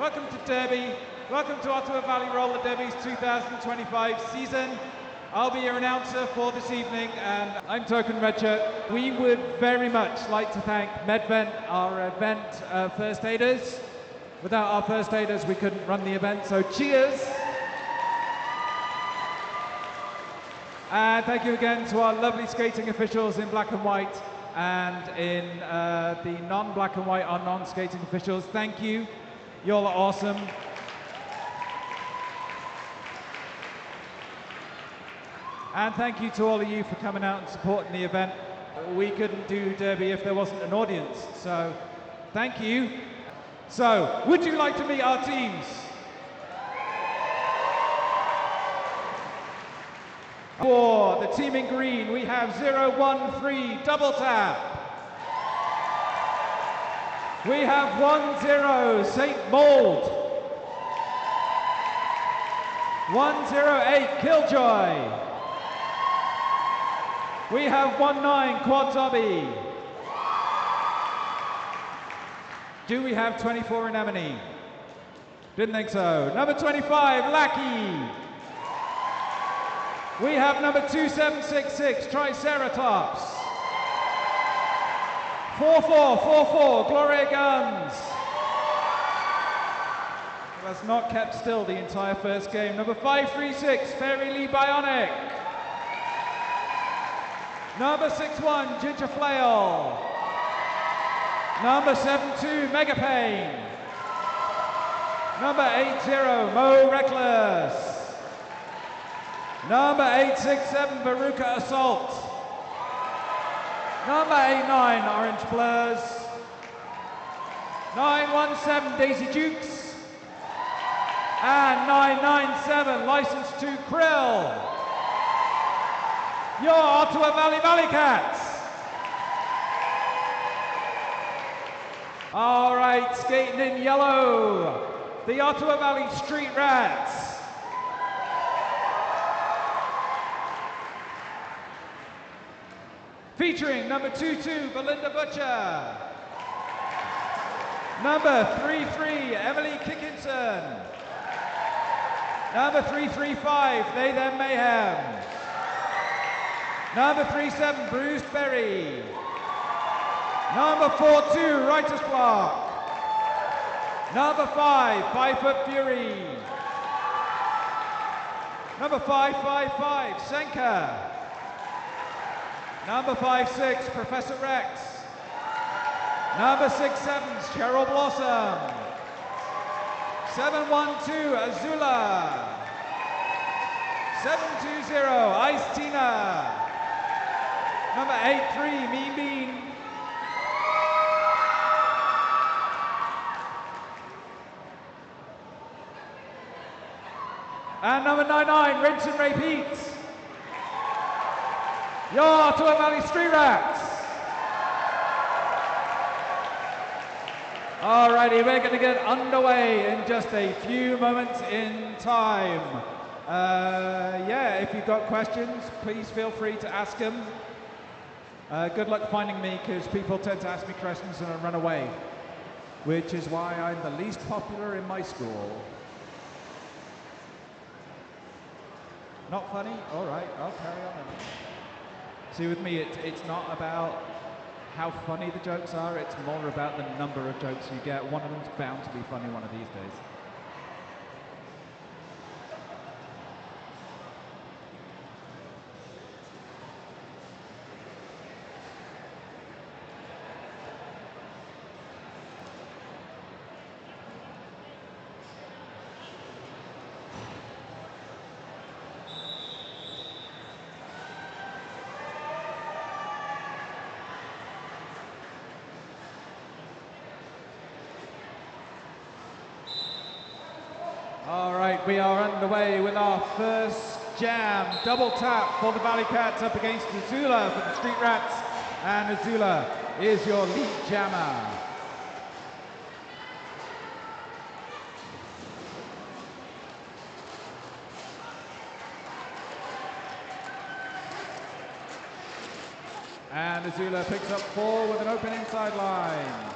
welcome to Derby, welcome to Ottawa Valley Roller Derby's 2025 season. I'll be your announcer for this evening, and I'm Token Redshirt. We would very much like to thank MedVent, our event first aiders. Without our first aiders, we couldn't run the event, so cheers. And thank you again to our lovely skating officials in black and white, and in the non-black and white, our non-skating officials. Thank you. You all are awesome. And thank you to all of you for coming out and supporting the event. We couldn't do Derby if there wasn't an audience, so thank you. So, would you like to meet our teams? For the team in green, we have 013 double tap. We have 10 St. Mold. 108 Killjoy. We have 19 Quad Zobby. Do we have 24 Anemone? Didn't think so. Number 25, Lackey. We have number 2766, Triceratops. 4444, Gloria Guns. That's not kept still the entire first game. Number 536, Fairy Lee Bionic. Number 61, Ginger Flail. Number 72, Mega Pain. Number 80, Mo Reckless. Number 867, Veruca Assault. Number 89, Orange Blurs. 917, Daisy Dukes. And 997, License to Krill. Your Ottawa Valley Cats. All right, skating in yellow, the Ottawa Valley Street Rats. Featuring number 22, Belinda Butcher. Number 33, Emily Kickinson. Number 335, They Them Mayhem. Number 37, Bruce Berry. Number 42, Writer's Block. Number 5, 5 Foot Fury. Number 555, Senka. Number 56, Professor Rex. Number 67, Cheryl Blossom. 712, Azula. 720, Ice Tina. Number 83, Mean Bean. And number 99, Rinse and Repeat. Your Ottawa Valley Street Rats. Alrighty, we're going to get underway in just a few moments in time. Yeah, if you've got questions, please feel free to ask them. Good luck finding me, because people tend to ask me questions and I run away, which is why I'm the least popular in my school. Not funny? All right, I'll carry on. See, with me, it's not about how funny the jokes are, it's more about the number of jokes you get. One of them's bound to be funny one of these days. All right, we are underway with our first jam. Double tap for the Valley Cats up against Azula for the Street Rats. And Azula is your lead jammer. And Azula picks up 4 with an open inside line.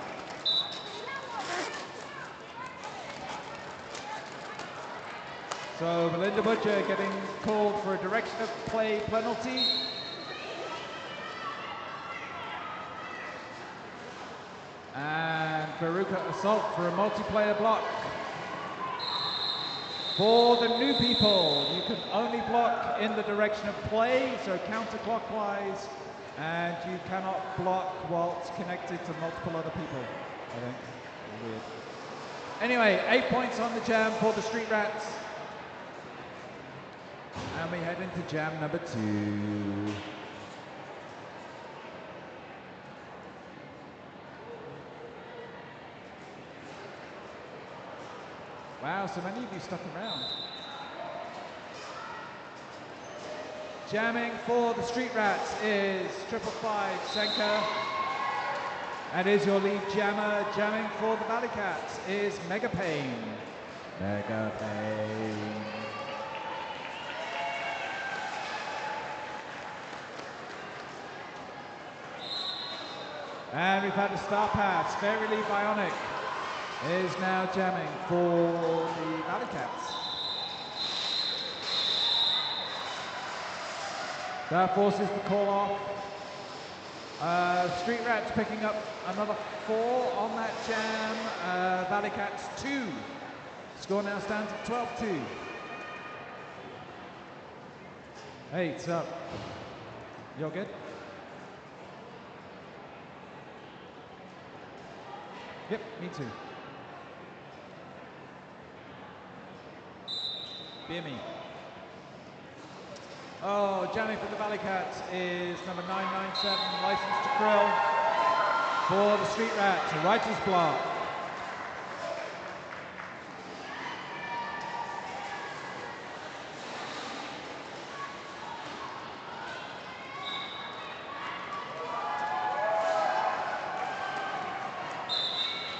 So Belinda Butcher getting called for a direction of play penalty. And Veruca Assault for a multiplayer block. For the new people, you can only block in the direction of play, so counterclockwise, and you cannot block whilst connected to multiple other people, I think. Weird. Anyway, 8 points on the jam for the Street Rats. And we head into jam number 2. Wow, so many of you stuck around. Jamming for the Street Rats is 555 Senka. And is your lead jammer. Jamming for the Valley Cats is Mega Pain. Mega Pain. And we've had a star pass. Fairyly Bionic is now jamming for the Valley Cats. That forces the call off. Street Rats picking up another 4 on that jam. Valley Cats 2. Score now stands at 12-2. 8's up. You're good? Yep, me too. Beer me. Oh, jamming for the Valley Cats is number 997, License to Krill. For the Street Rats, a writer's block.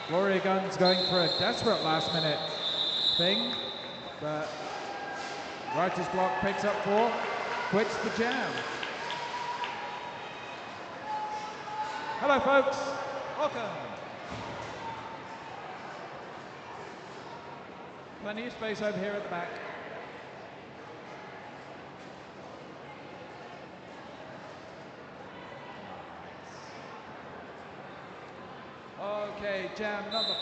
Gloria Gunn's going for a desperate last minute thing, but writer's block picks up 4. Quits the jam. Hello folks, welcome. Plenty of space over here at the back. Okay, jam number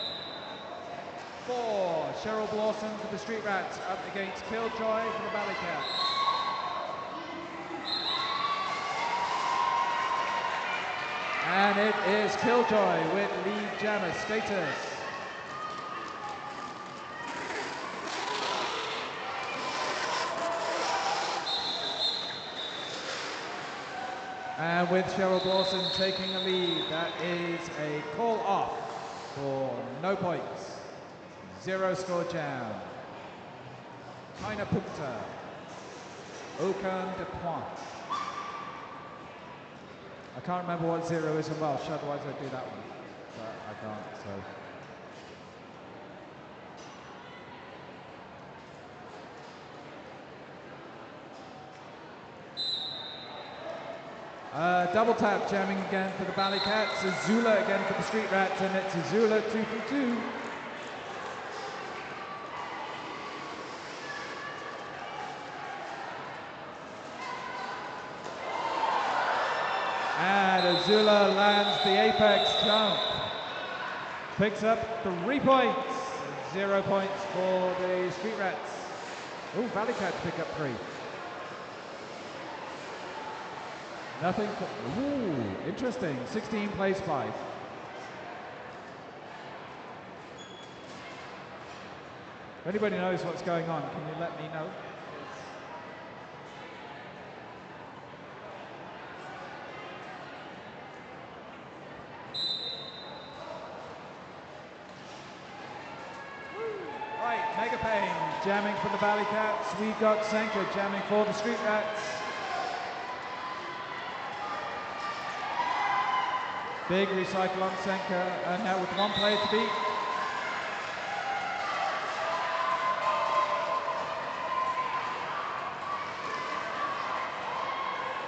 4. Cheryl Blossom for the Street Rats up against Killjoy for the Valley Cats. And it is Killjoy with lead jammer status. And with Cheryl Blossom taking the lead, that is a call off for no points. 0 score jam. Kaina Punta. Aucun de point. I can't remember what 0 is in Welsh, otherwise I'd do that one. But I can't, so. Double tap jamming again for the Valley Cats. Azula again for the Street Rats, and it's Azula 2 for 2. And Azula lands the apex jump. Picks up 3 points. 0 points for the Street Rats. Oh, Valley Cats pick up 3. Nothing. Ooh, interesting. 16 plays 5. If anybody knows what's going on, can you let me know? Right, Mega Pain jamming for the Valley Cats. We've got Senka jamming for the Street Rats. Big recycle on Senka, and now with 1 player to beat.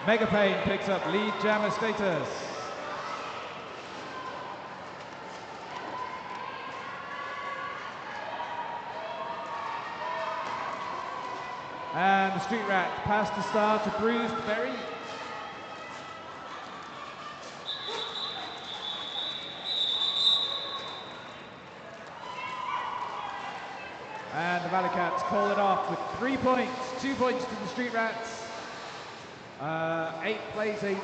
Mega Pain picks up lead jammer status. And the Street Rat past the star to Bruised Berry. And the Valley Cats call it off with 3 points, 2 points to the Street Rats. 8 plays 18.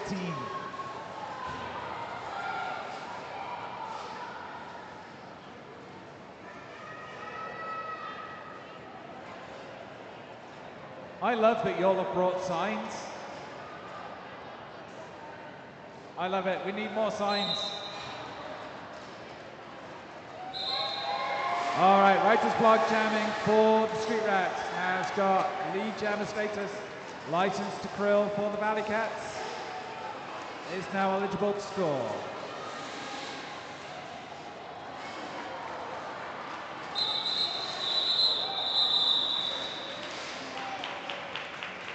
I love that you all have brought signs. I love it. We need more signs. All right, Writer's Block jamming for the Street Rats has got lead jammer status. License to Krill for the Valley Cats is now eligible to score.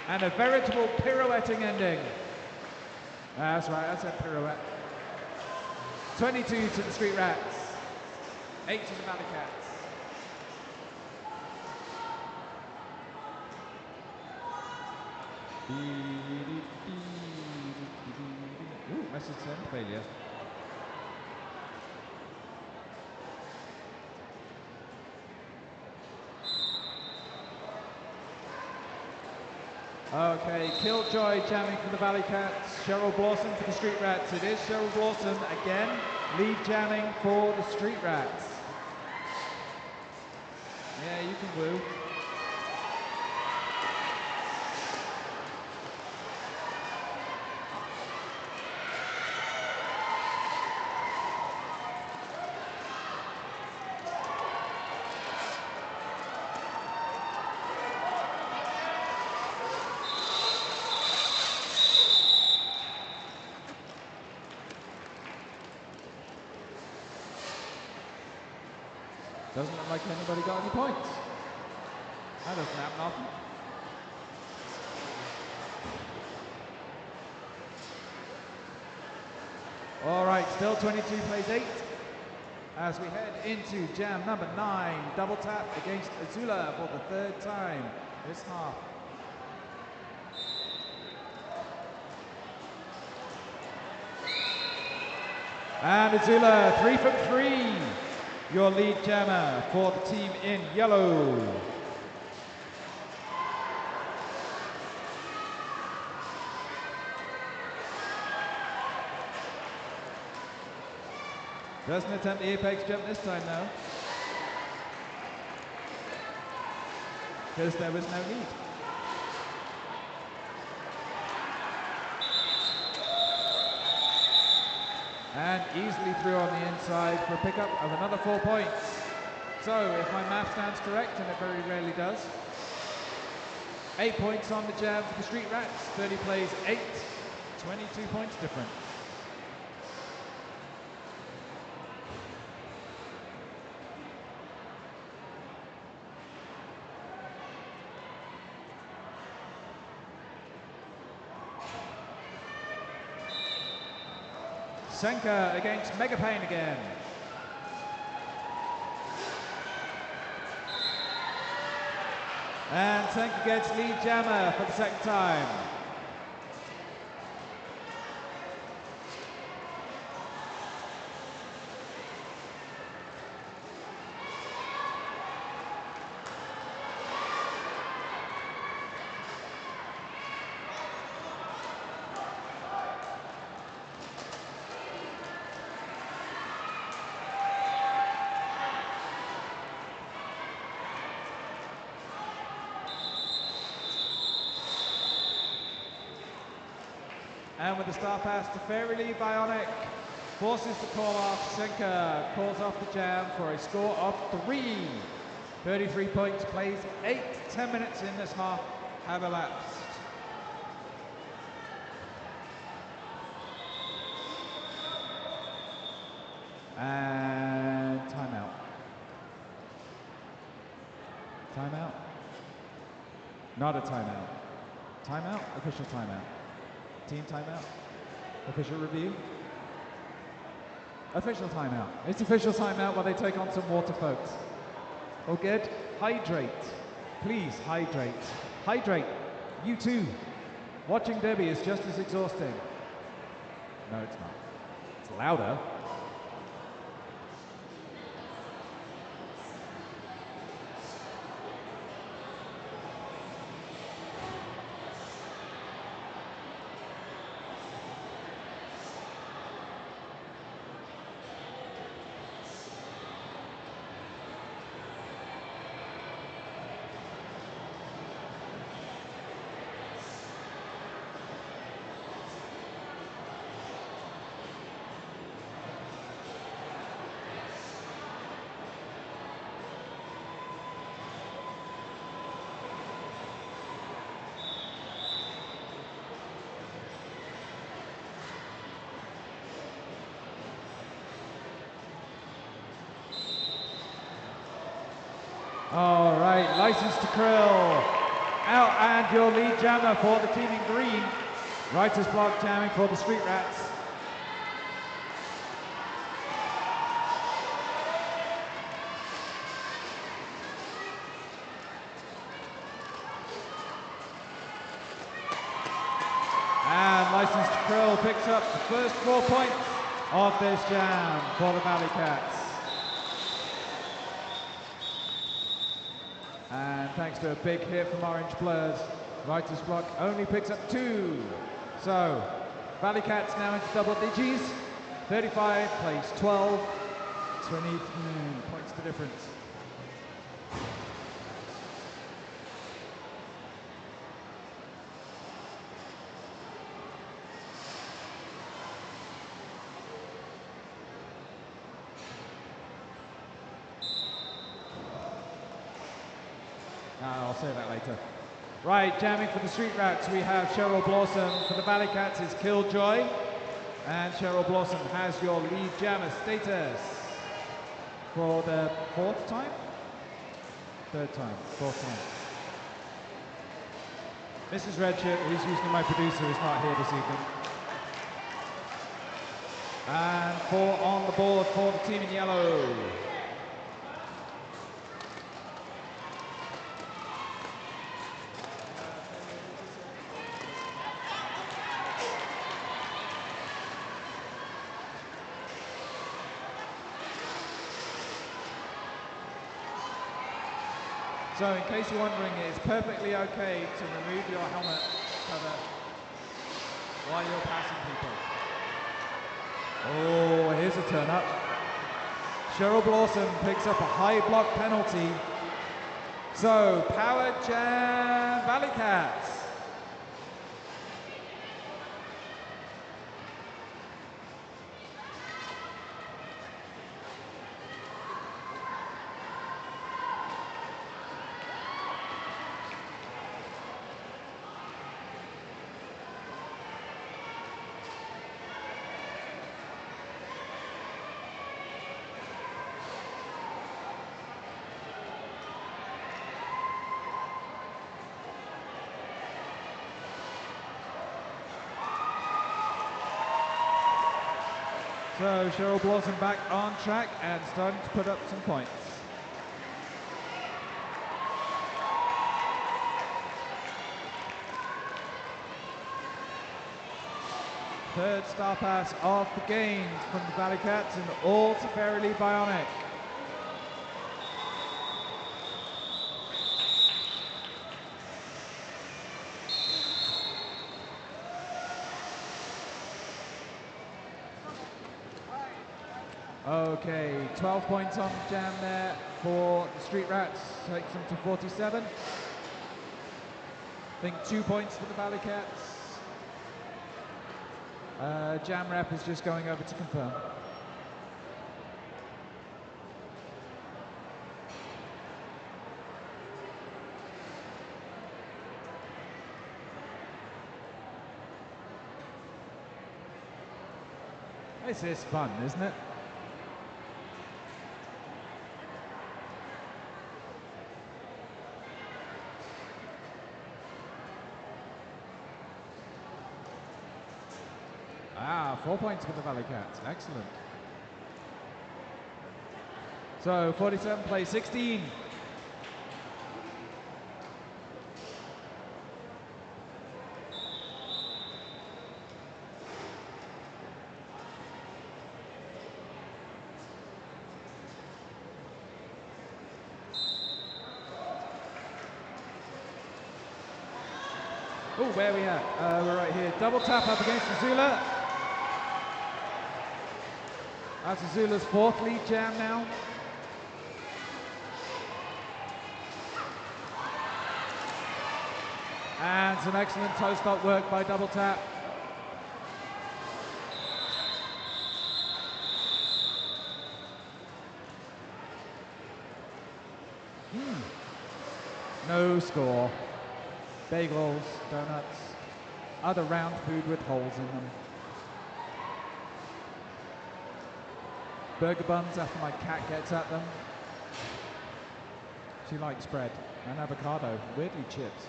And a veritable pirouetting ending. That's right, that's a pirouette. 22 to the Street Rats, 8 to the Valley Cats. Ooh, message sent, failure. Okay, Killjoy jamming for the Valley Cats, Cheryl Blossom for the Street Rats. It is Cheryl Blossom again, lead jamming for the Street Rats. Yeah, you can woo. Doesn't look like anybody got any points. That doesn't happen often. All right, still 22 plays 8. As we head into jam number 9, double tap against Azula for the 3rd time this half. And Azula 3 from 3. Your lead jammer for the team in yellow. Doesn't attempt the apex jump this time though, because there was no need. And easily through on the inside for a pickup of another 4 points. So if my math stands correct, and it very rarely does, 8 points on the jam for the Street Rats, 30 plays 8, 22 points difference. Senka against Mega Pain again. And Senka gets lead jammer for the 2nd time. And with the star pass to Fairy Bionic, forces the call off. Senka calls off the jam for a score of 3. 33 points, plays 8. 10 minutes in this half have elapsed. And timeout. Timeout? Not a timeout. Timeout? Official timeout. Team timeout? Official review? Official timeout. It's official timeout while they take on some water, folks. All good? Hydrate. Please hydrate. Hydrate. You too. Watching Derby is just as exhausting. No, it's not. It's louder. All right, License to Krill out, and your lead jammer for the team in green. Writer's Block jamming for the Street Rats. And License to Krill picks up the first 4 points of this jam for the Valley Cats. And thanks to a big hit from Orange Blurs, Writer's Block only picks up 2. So, Valley Cats now into double digits. 35 plays 12. 20 points to difference. I'll say that later. Right, jamming for the Street Rats, we have Cheryl Blossom. For the Valley Cats is Killjoy. And Cheryl Blossom has your lead jammer status for the 4th time? 3rd time, 4th time. Mrs. Redshirt, who's usually my producer, is not here this evening. And 4 on the board for the team in yellow. So in case you're wondering, it's perfectly okay to remove your helmet cover while you're passing people. Oh, here's a turn up. Cheryl Blossom picks up a high block penalty. So, power jam Valley Cats. So Cheryl Blossom back on track and starting to put up some points. Third star pass of the games from the Valley Cats and all to Verily Bionic. Okay, 12 points on the jam there for the Street Rats, takes them to 47. I think 2 points for the Valley Cats. Jam rep is just going over to confirm. This is fun, isn't it? Ah, 4 points for the Valley Cats. Excellent. So 47 plays 16. Oh, where are we at? We're right here. Double tap up against Azula. That's Azula's fourth lead jam now. And some excellent toe stop work by double tap. No score. Bagels, donuts, other round food with holes in them. Burger buns after my cat gets at them. She likes bread and avocado, weirdly chips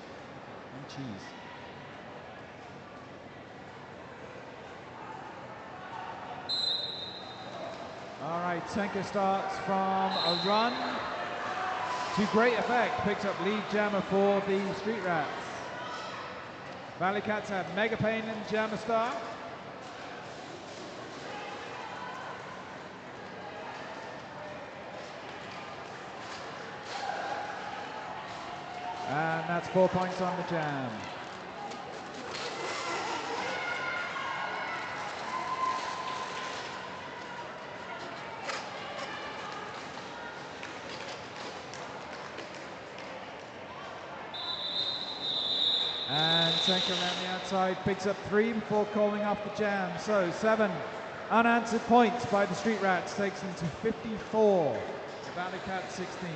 and cheese. All right, Senka starts from a run to great effect, picks up lead jammer for the Street Rats. Valley Cats have Mega Pain and Jammer Star. And that's 4 points on the jam. And Senka around the outside picks up 3 before calling off the jam. So 7 unanswered points by the Street Rats takes them to 54. The Valley Cats 16.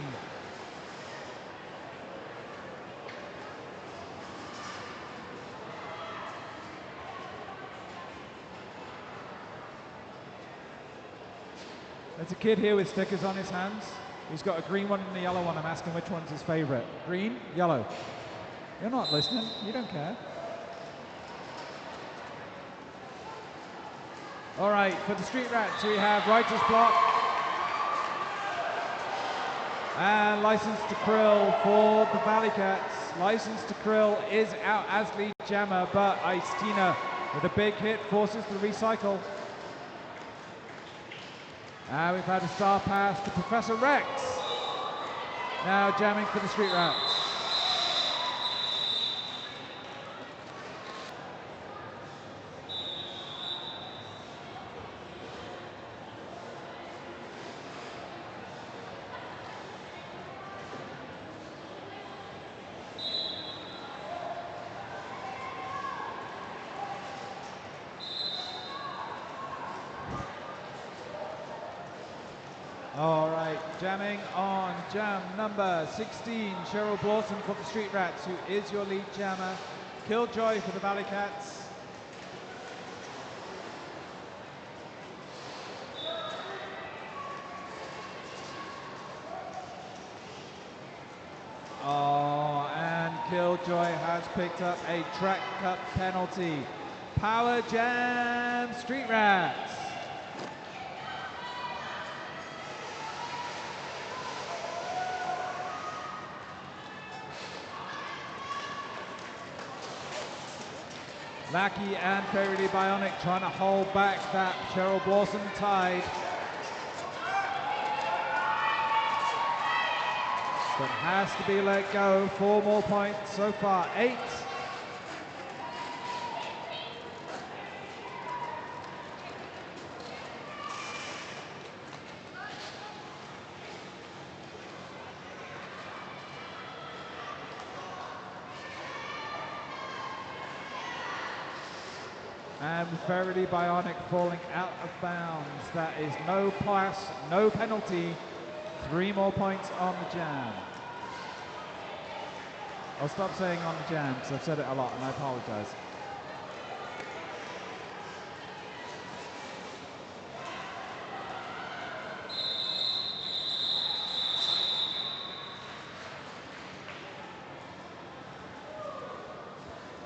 There's a kid here with stickers on his hands. He's got a green one and a yellow one. I'm asking which one's his favorite. Green, yellow. You're not listening. You don't care. All right, for the Street Rats, we have Writer's Block and License to Krill for the Valley Cats. License to Krill is out as lead jammer, but Ice Tina with a big hit forces the recycle. And we've had a star pass to Professor Rex. Now jamming for the Street Rats. All right, jamming on jam number 16, Cheryl Blawson for the Street Rats, who is your lead jammer. Killjoy for the Valley Cats. Oh, and Killjoy has picked up a track cut penalty. Power jam, Street Rats. Lackey and Fairy Bionic trying to hold back that Cheryl Blawson tide. But has to be let go. 4 more points so far, 8. And Faraday Bionic falling out of bounds. That is no pass, no penalty. 3 more points on the jam. I'll stop saying on the jam because I've said it a lot and I apologize.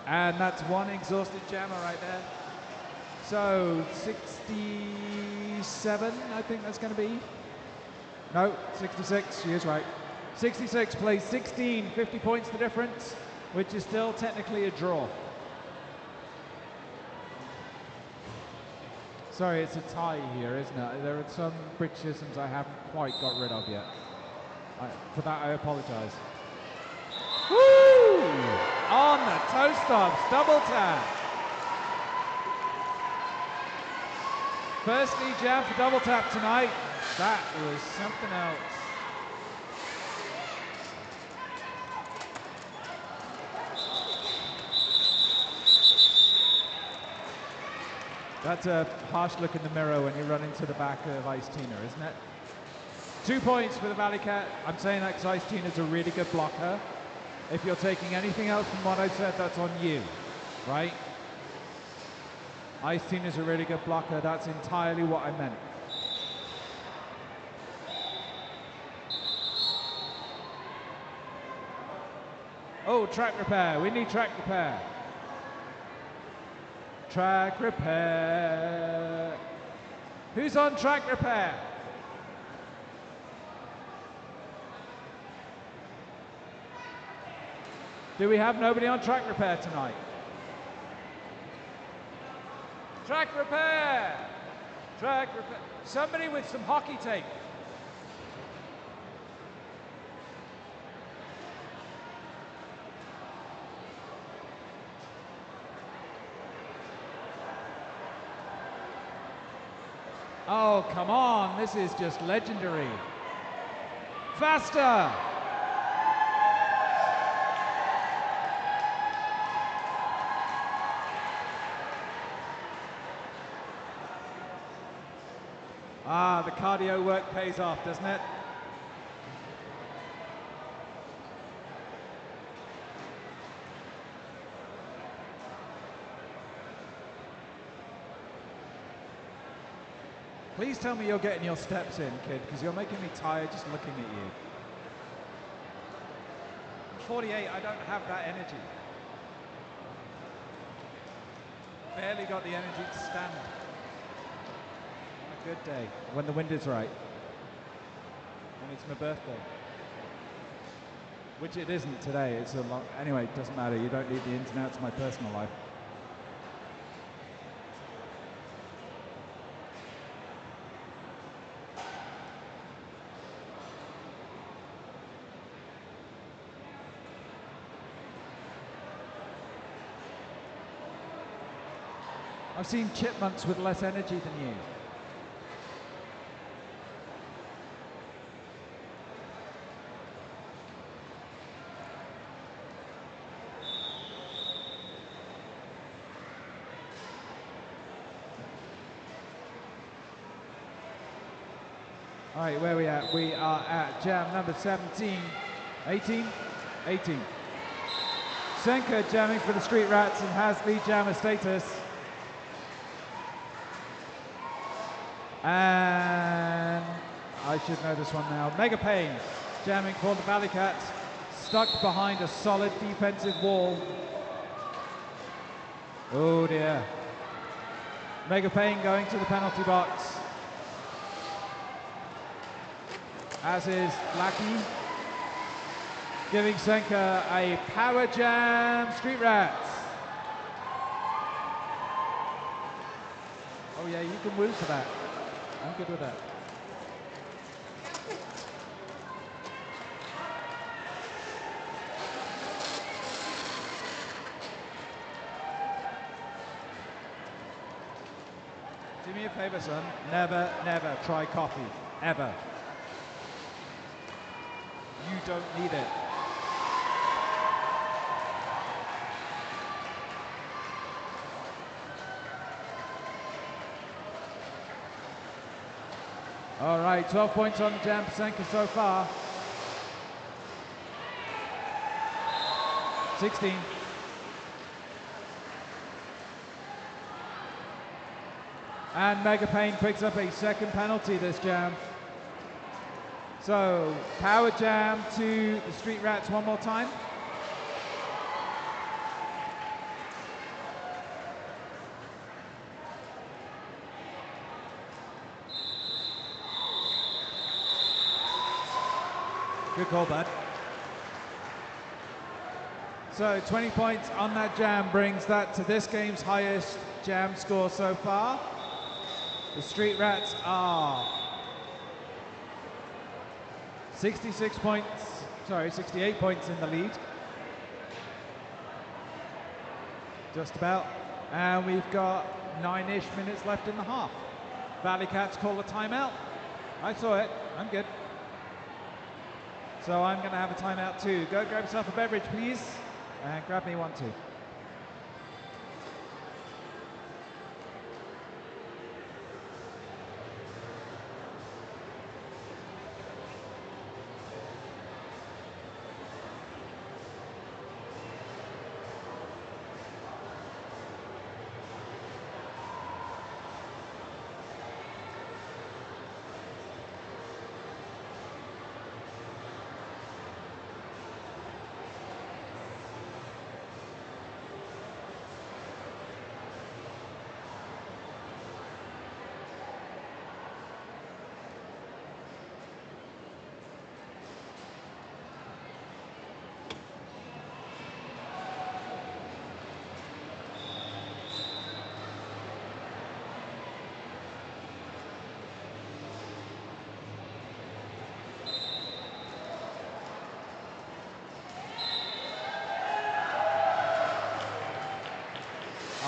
And that's 1 exhausted jammer right there. So 67, I think that's going to be. No, 66, she is right. 66 plays 16, 50 points the difference, which is still technically a draw. Sorry, it's a tie here, isn't it? There are some Britishisms I haven't quite got rid of yet. For that, I apologize. Woo! Woo! On the toe stops, double tap. Firstly, jam for double tap tonight. That was something else. That's a harsh look in the mirror when you run into the back of Ice Tina, isn't it? 2 points for the Valley Cat. I'm saying that because Ice Tina's a really good blocker. If you're taking anything else from what I said, that's on you, right? Ice Tina's a really good blocker. That's entirely what I meant. Oh, track repair. We need track repair. Track repair. Who's on track repair? Do we have nobody on track repair tonight? Track repair! Track repair. Somebody with some hockey tape. Oh, come on, this is just legendary. Faster! Ah, the cardio work pays off, doesn't it? Please tell me you're getting your steps in, kid, because you're making me tired just looking at you. I'm 48, I don't have that energy. Barely got the energy to stand. On a good day, when the wind is right. And it's my birthday. Which it isn't today, it's a long... Anyway, it doesn't matter, you don't need the ins and outs of my personal life. I've seen chipmunks with less energy than you. All right, where are we at? We are at jam number 17, 18? 18. Senka jamming for the Street Rats and has lead jammer status. And I should know this one now. Mega Pain jamming for the Valley Cats, stuck behind a solid defensive wall. Oh dear. Mega Pain going to the penalty box. As is Blackie. Giving Senka a power jam, Street Rats. Oh yeah, you can woo for that. I'm good with that. Do me a favor, son. Never, never try coffee. Ever. You don't need it. All right, 12 points on the jam for Senka so far. 16. And Mega Pain picks up a second penalty this jam. So, power jam to the Street Rats one more time. Good call, bud. So 20 points on that jam brings that to this game's highest jam score so far. The Street Rats are 68 points in the lead. Just about. And we've got 9-ish minutes left in the half. Valley Cats call a timeout. I saw it. I'm good. So I'm going to have a timeout too. Go grab yourself a beverage, please. And grab me one too.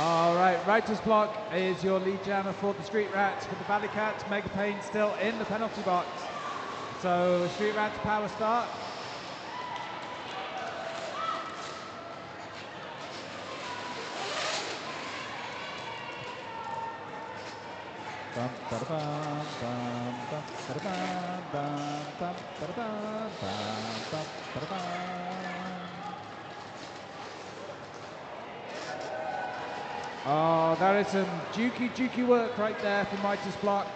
All right, writer's block is your lead jammer for the Street Rats. For the Valley Cats, Mega Pain still in the penalty box. So Street Rats power start. Bum, ba-da-bum, bum, bum, ba-da-bum, bum, bum, ba-da-bum, bum, bum, ba-da-bum. Oh, that is some jukey work right there from Writer's block.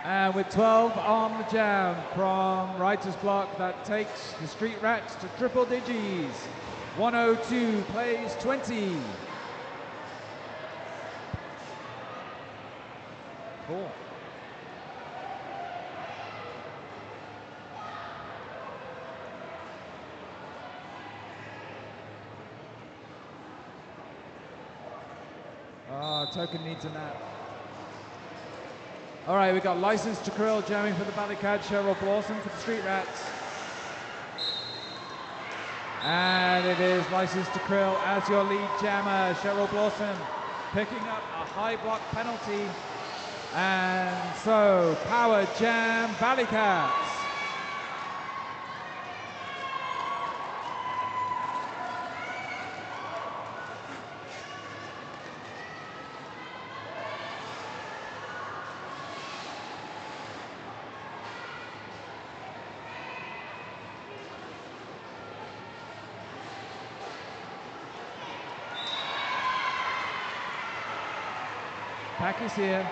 And with 12 on the jam from Writer's block, that takes the Street Rats to triple digis. 102 plays 20. Cool. Oh, Token needs a nap. All right, we got License to Krill jamming for the Valley Cats, Cheryl Blossom for the Street Rats. And it is License to Krill as your lead jammer, Cheryl Blossom, picking up a high block penalty. And so, power jam, Valley Cats. Pack is here.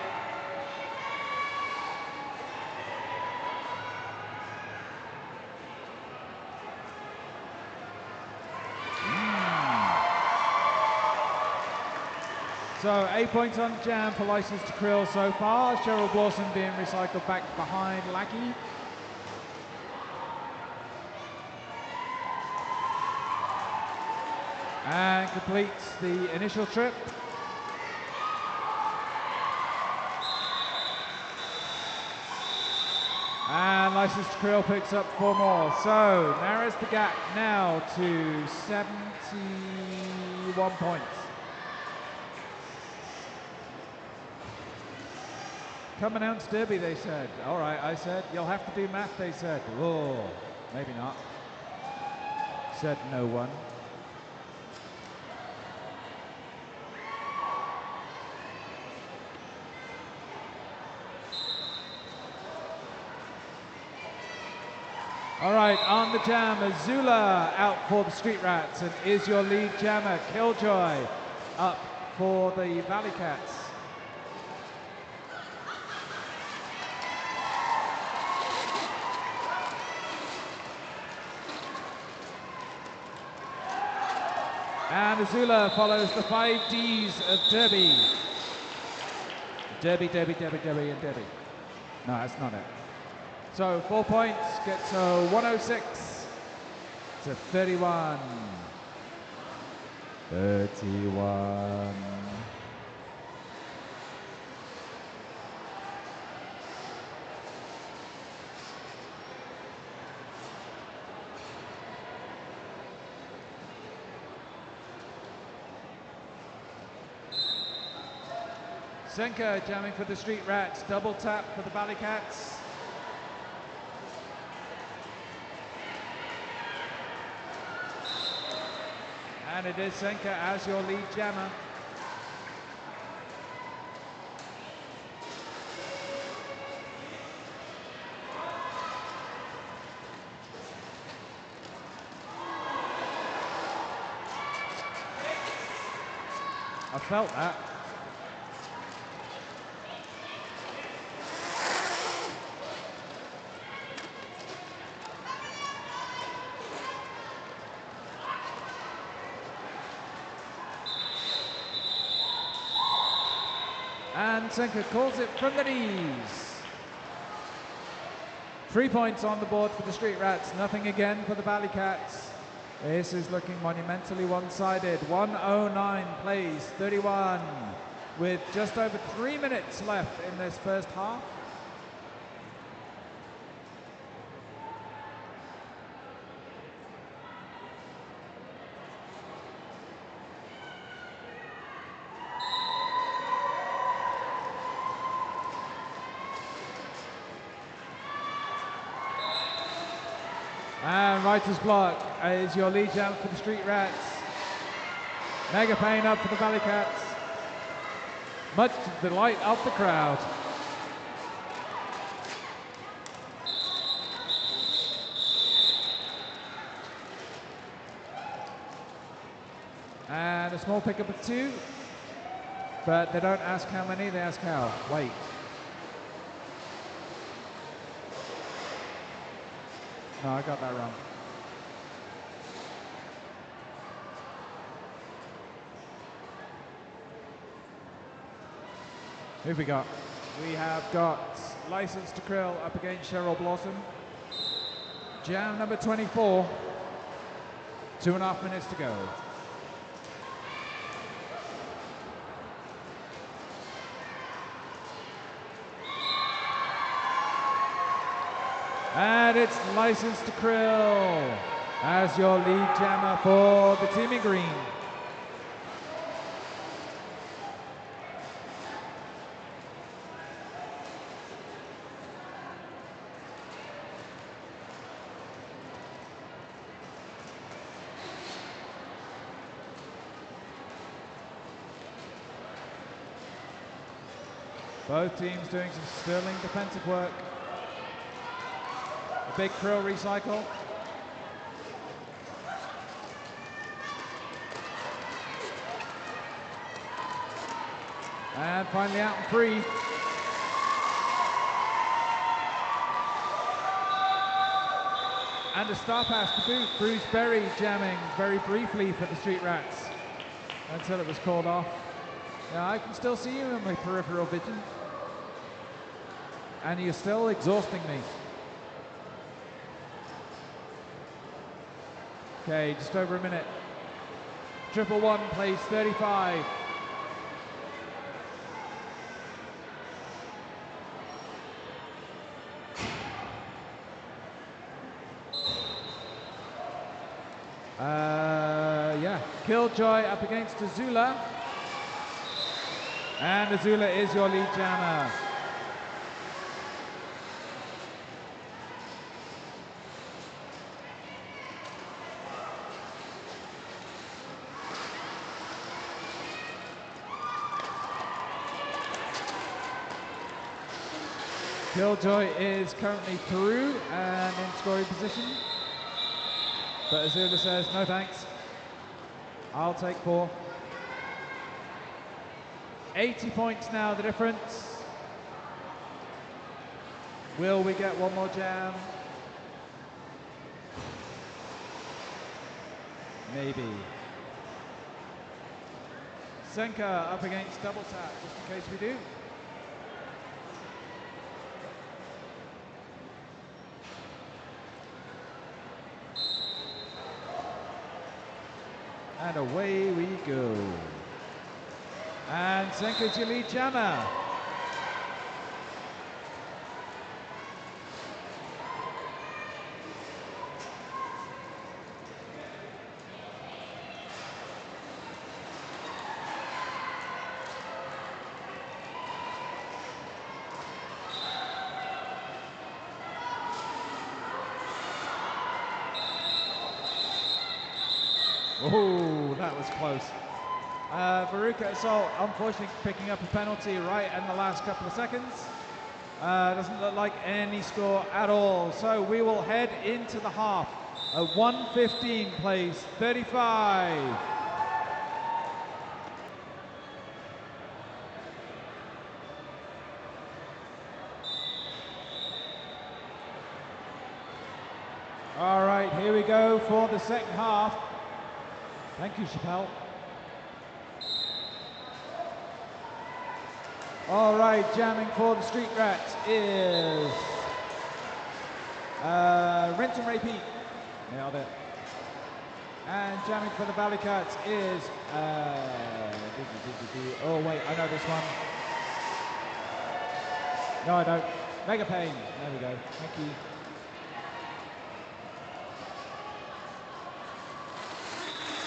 So 8 points on jam for License to Krill so far. Cheryl Blossom being recycled back behind Lackey. And completes the initial trip. And License to Krill picks up 4 more. So narrows the gap now to 71 points. Come announce Derby, they said. All right, I said. You'll have to do math, they said. Whoa, maybe not. Said no one. All right, on the jam, Azula out for the Street Rats, and is your lead jammer, Killjoy, up for the Valley Cats. And Azula follows the 5 Ds of Derby. Derby, Derby, Derby, Derby, and Derby. No, that's not it. So 4 points gets 106 to 31. 31. Senka jamming for the Street Rats, double tap for the Valley Cats. And it is Senka as your lead jammer. I felt that. And Senka calls it from the knees. 3 points on the board for the Street Rats, nothing again for the Valley Cats. This is looking monumentally one-sided. 109 plays 31 with just over 3 minutes left in this first half. And writer's block is your lead jam for the Street Rats. Mega pain up for the Valley Cats. Much to the delight of the crowd. And a small pickup of 2. But they don't ask how many, they ask how. Wait. No, I got that wrong. Who have we got? We have got License to Krill up against Cheryl Blossom. Jam number 24. 2.5 minutes to go. And it's License to Krill as your lead jammer for the team in green. Both teams doing some sterling defensive work. A big Krill recycle. And finally out and free. And a star pass to boot. Bruce Berry jamming very briefly for the Street Rats until it was called off. Now I can still see you in my peripheral vision. And you're still exhausting me. Okay, just over a minute. 111 plays 35. Yeah, Killjoy up against Azula. And Azula is your lead jammer. Killjoy is currently through and in scoring position. But Azula says, no thanks. I'll take 4. 80 points now, the difference. Will we get one more jam? Maybe. Senka up against double tap, just in case we do. And away we go. And Senka's your lead jammer. Oh, that was close. Veruca Assault, unfortunately, picking up a penalty right in the last couple of seconds. Doesn't look like any score at all. So we will head into the half. A 1:15 plays 35. All right, here we go for the second half. Thank you, Chappelle. All right, jamming for the Street Rats is Rinse and Repeat. Nailed it. And jamming for the Valley Cats is oh wait, I know this one. No, I don't. Mega Pain. There we go. Thank you.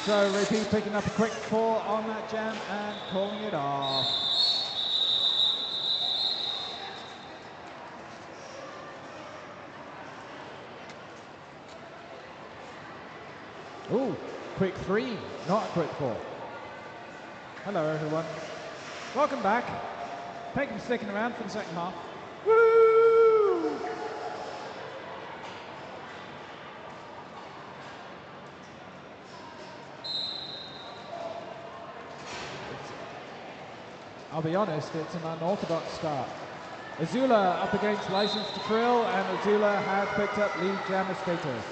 So Repeat picking up a quick 4 on that jam and calling it off. Ooh, quick 3, not a quick 4. Hello everyone. Welcome back. Thank you for sticking around for the second half. Woo! I'll be honest, it's an unorthodox start. Azula up against License to Thrill, and Azula has picked up lead jammer status.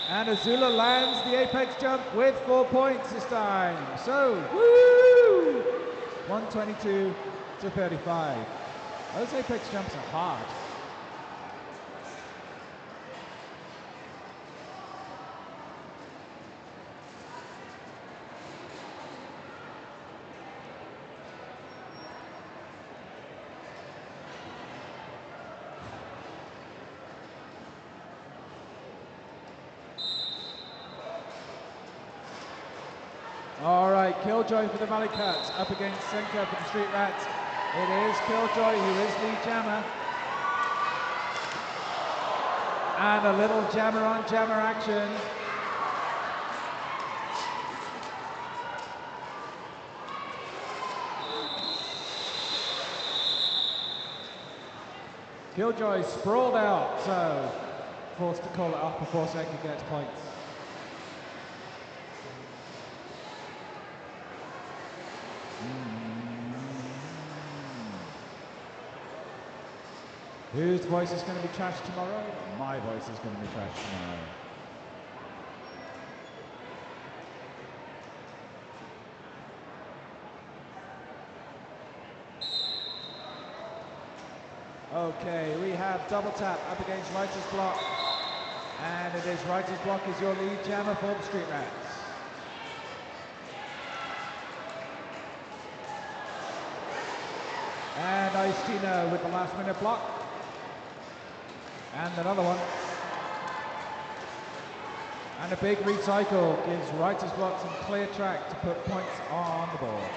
And Azula lands the apex jump with 4 points this time. So, woo! 122 to 35. Those apex jumps are hard. All right, Killjoy for the Valley Cats up against Senka for the Street Rats. It is Killjoy who is lead jammer. And a little jammer on jammer action. Killjoy sprawled out, so forced to call it off before Senka gets points. Whose voice is going to be trashed tomorrow? My voice is going to be trashed tomorrow. Okay, we have double tap up against Writer's Block. And it is Writer's Block is your lead jammer for the Street Rats. And Ice Tina with the last minute block. And another one. And a big recycle gives Writer's Block some clear track to put points on the board.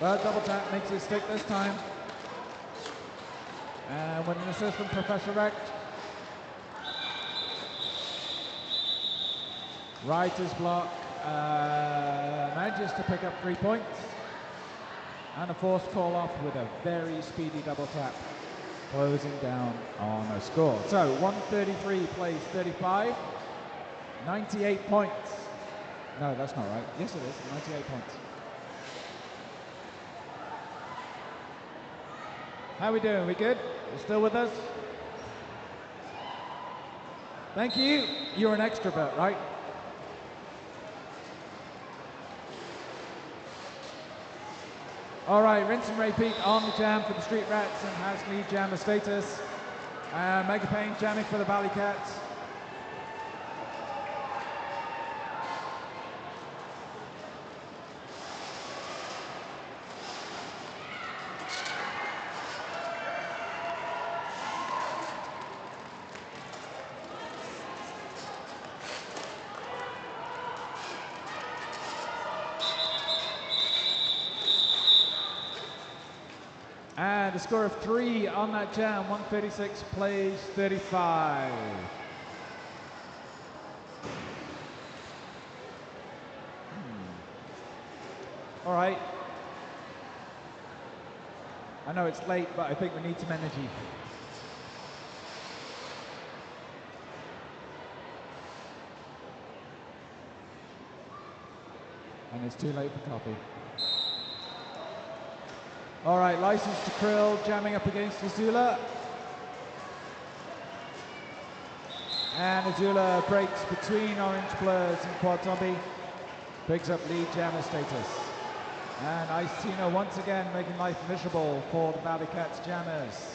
But double tap makes it stick this time. And with an assist from Professor Rect. Writer's Block manages to pick up 3 points. And a forced call off with a very speedy double tap, closing down on a score. So 133 plays 35, 98 points. No, that's not right. Yes, it is, 98 points. How we doing? We good? You still with us? Thank you. You're an extrovert, right? All right, rinse and repeat on the jam for the Street Rats and has lead jammer status. Mega Pain jamming for the Valley Cats. And a score of 3 on that jam, 136 plays 35. All right. I know it's late, but I think we need some energy. And it's too late for coffee. All right, License to Krill jamming up against Azula. And Azula breaks between Orange Blurs and Quad Zombie. Picks up lead jammer status. And Ice Tina once again making life miserable for the Valley Cats jammers.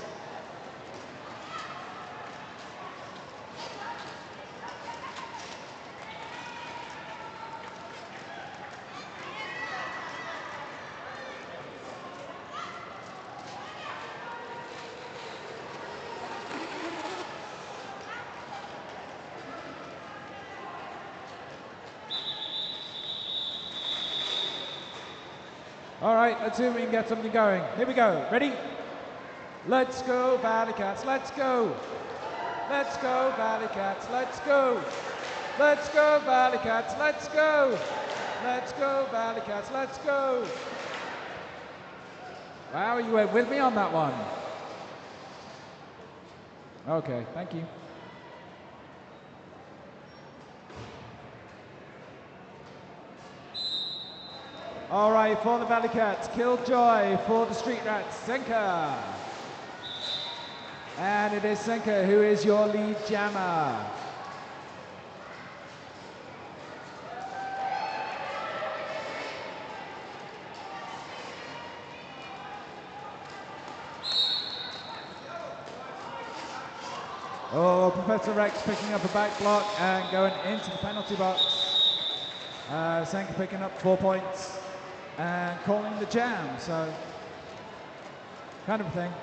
All right, let's see if we can get something going. Here we go. Ready? Let's go, Valley Cats. Let's go. Let's go, Valley Cats. Let's go. Let's go, Valley Cats. Let's go. Let's go, Valley Cats. Let's go. Wow, you went with me on that one. Okay, thank you. All right, for the Valley Cats, Killjoy. For the Street Rats, Senka. And it is Senka who is your lead jammer. Oh, Professor Rex picking up a back block and going into the penalty box. Senka picking up 4 points. And calling the jam, so kind of a thing.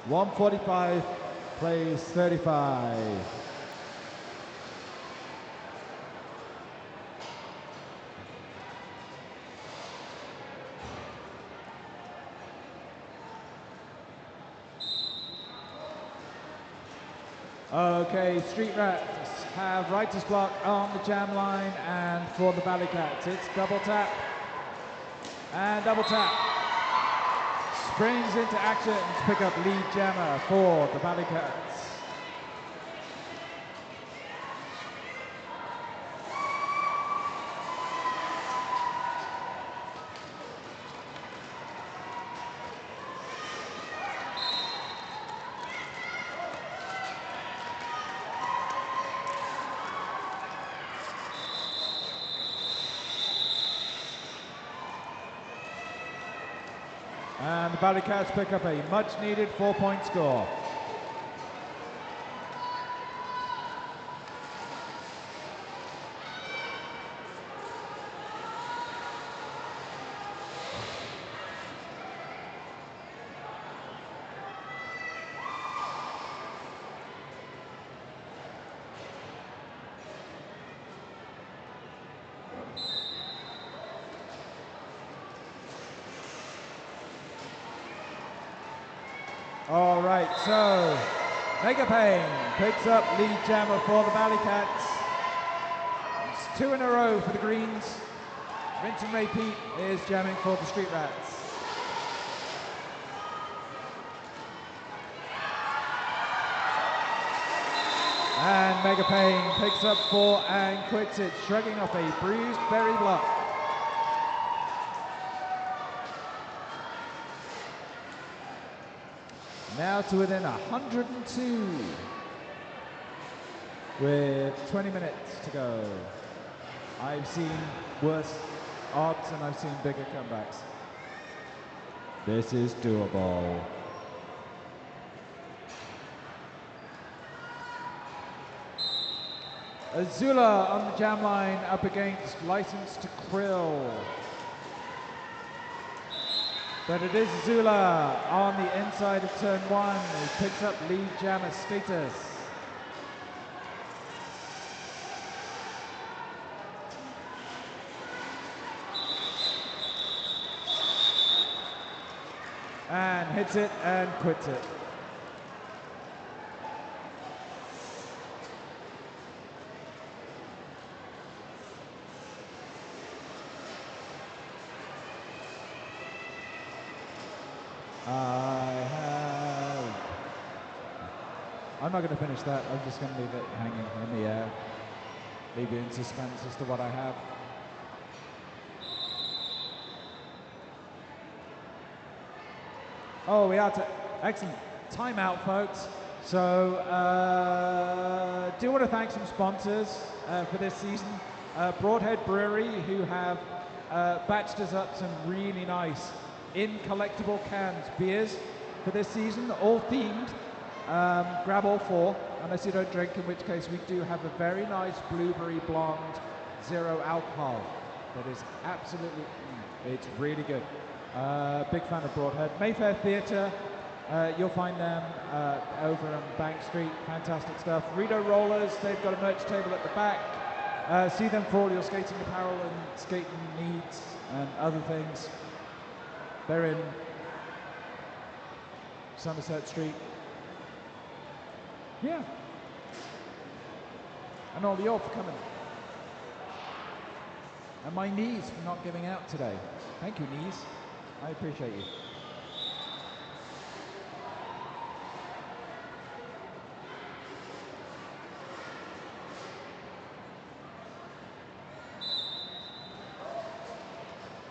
.145 plays 35. Okay, Street Rats have writer's block on the jam line, and for the Valley Cats, it's double tap and double tap. Springs into action to pick up lead jammer for the Valley Cats. And the Valley Cats pick up a much-needed 4-point score. All right, so Mega Pain picks up lead jammer for the Valley Cats. It's 2 in a row for the Greens. Rinse and Repeat is jamming for the Street Rats. And Mega Pain picks up 4 and quits it, shrugging off a bruised berry block. Now to within 102 with 20 minutes to go. I've seen worse odds and I've seen bigger comebacks. This is doable. Azula on the jam line up against License to Krill. But it is Azula on the inside of turn 1 who picks up lead jammer status. And hits it and quits it. I'm not going to finish that. I'm just going to leave it hanging in the air. Leave you in suspense as to what I have. Oh, we are to excellent timeout, folks. So, do want to thank some sponsors for this season. Broadhead Brewery, who have batched us up some really nice in collectible cans beers for this season, all themed. Grab all 4, unless you don't drink, in which case we do have a very nice blueberry blonde, 0 alcohol. That is absolutely, it's really good. Big fan of Broadhead. Mayfair Theatre, you'll find them over on Bank Street. Fantastic stuff. Rito Rollers, they've got a merch table at the back. See them for all your skating apparel and skating needs and other things. They're in Somerset Street. Yeah. And all y'all for coming. And my knees for not giving out today. Thank you, knees. I appreciate you.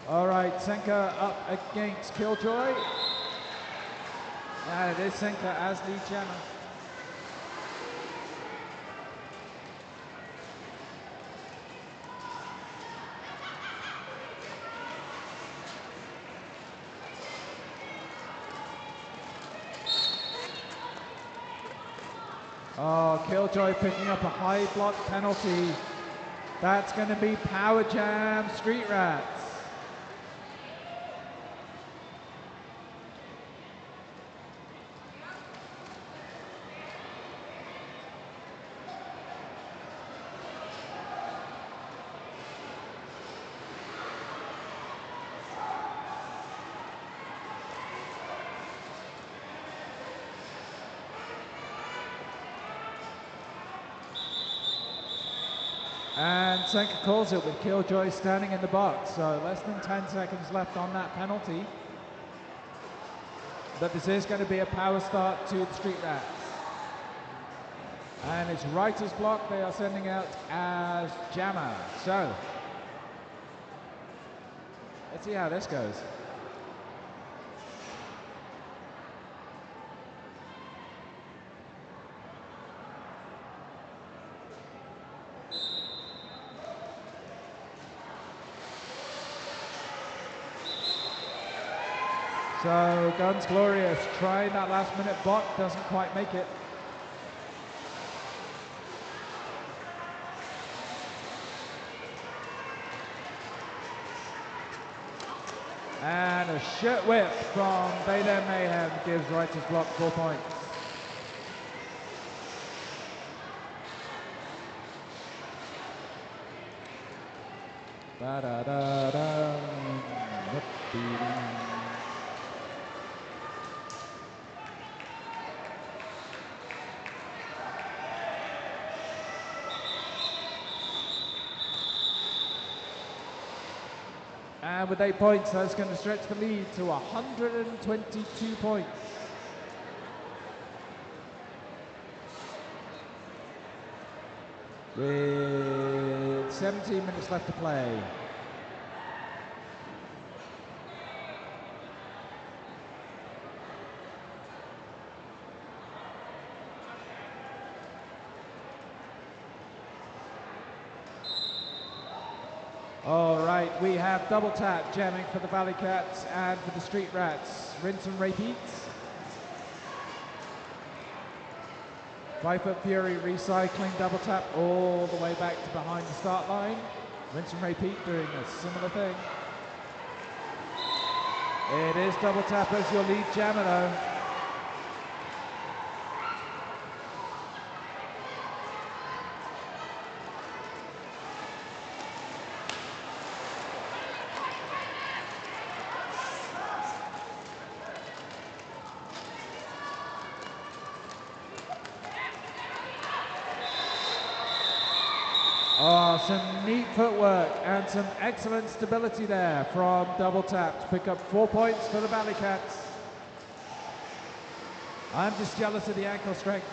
All right, Senka up against Killjoy. And it is Senka as lead jammer. Oh, Killjoy picking up a high block penalty. That's going to be Power Jam Street Rats. And Senka calls it with Killjoy standing in the box, so less than 10 seconds left on that penalty. But this is going to be a power start to the Street Rats. And it's writer's block they are sending out as jammer. So, let's see how this goes. So Guns Glorious trying that last minute bot, doesn't quite make it. And a shirt whip from Bayden Mayhem gives Writer's Block 4 points. Da-da-da-da. And with 8 points, that's going to stretch the lead to 122 points. with 17 minutes left to play. All right, we have double tap jamming for the Valley Cats and for the Street Rats. Rinse and repeats. 5 Foot Fury recycling double tap all the way back to behind the start line. Rinse and repeat doing a similar thing. It is double tap as your lead jammer though. Oh, some neat footwork and some excellent stability there from double tap to pick up 4 points for the Valley Cats. I'm just jealous of the ankle strength.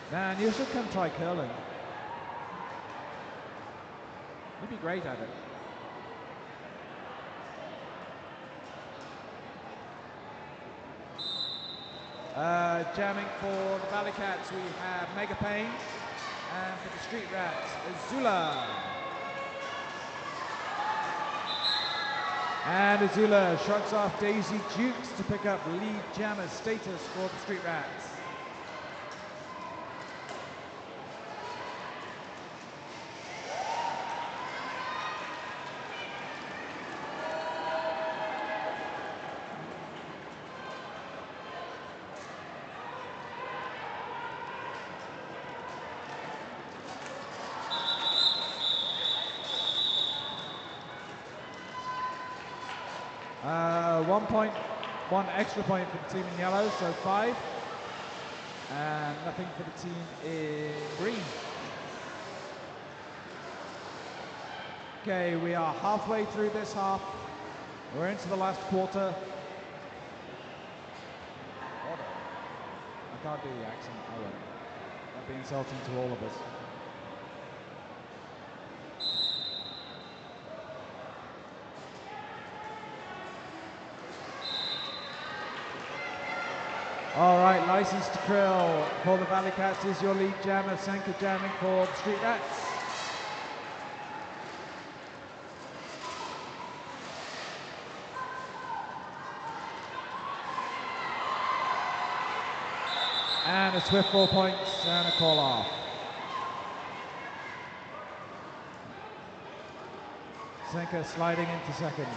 Man, you should come try curling. You'd be great at it. Jamming for the Valley Cats, we have Mega Pain, and for the Street Rats, Azula. And Azula shrugs off Daisy Dukes to pick up lead jammer status for the Street Rats. One extra point for the team in yellow, so 5. And nothing for the team in green. Okay, we are halfway through this half. We're into the last quarter. I can't do the accent, I won't. That'd be insulting to all of us. All right, License to Krill for the Valley Cats is your lead jammer. Sanka jamming for the Street Rats. And a swift 4 points and a call off. Sanka sliding into second.